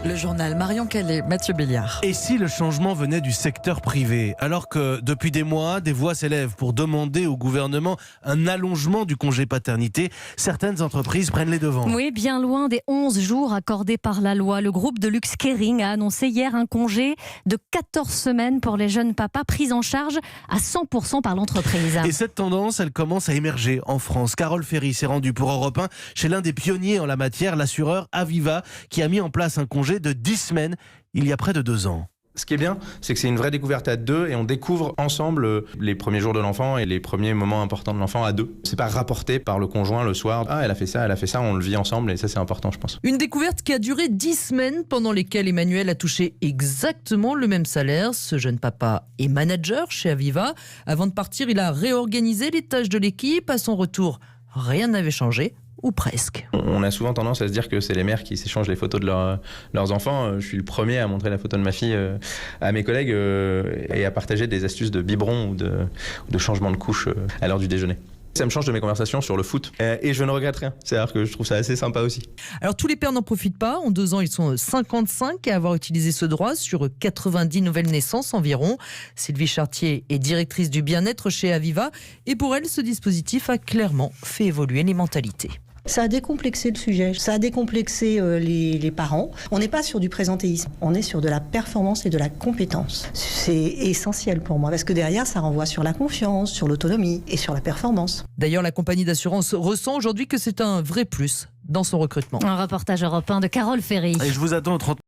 Le journal Marion Calais, Mathieu Béliard. Et si le changement venait du secteur privé? Alors que depuis des mois, des voix s'élèvent pour demander au gouvernement un allongement du congé paternité, certaines entreprises prennent les devants. Oui, bien loin des 11 jours accordés par la loi. Le groupe de luxe Kering a annoncé hier un congé de 14 semaines pour les jeunes papas, pris en charge à 100% par l'entreprise. Et cette tendance, elle commence à émerger en France. Carole Ferry s'est rendue pour Europe 1 chez l'un des pionniers en la matière, l'assureur Aviva, qui a mis en place un congé de 10 semaines il y a près de 2 ans. Ce qui est bien, c'est que c'est une vraie découverte à deux et on découvre ensemble les premiers jours de l'enfant et les premiers moments importants de l'enfant à deux. C'est pas rapporté par le conjoint le soir. Ah, elle a fait ça, on le vit ensemble et ça c'est important je pense. Une découverte qui a duré 10 semaines pendant lesquelles Emmanuel a touché exactement le même salaire. Ce jeune papa est manager chez Aviva. Avant de partir, il a réorganisé les tâches de l'équipe. À son retour, rien n'avait changé. Ou presque. On a souvent tendance à se dire que c'est les mères qui s'échangent les photos de leurs enfants. Je suis le premier à montrer la photo de ma fille à mes collègues et à partager des astuces de biberon ou de changement de couche à l'heure du déjeuner. Ça me change de mes conversations sur le foot et je ne regrette rien. C'est-à-dire que je trouve ça assez sympa aussi. Alors tous les pères n'en profitent pas. En 2 ans, ils sont 55 à avoir utilisé ce droit sur 90 nouvelles naissances environ. Sylvie Chartier est directrice du bien-être chez Aviva et pour elle, ce dispositif a clairement fait évoluer les mentalités. Ça a décomplexé le sujet, ça a décomplexé les parents. On n'est pas sur du présentéisme, on est sur de la performance et de la compétence. C'est essentiel pour moi parce que derrière, ça renvoie sur la confiance, sur l'autonomie et sur la performance. D'ailleurs, la compagnie d'assurance ressent aujourd'hui que c'est un vrai plus dans son recrutement. Un reportage européen de Carole Ferry. Et je vous attends au 30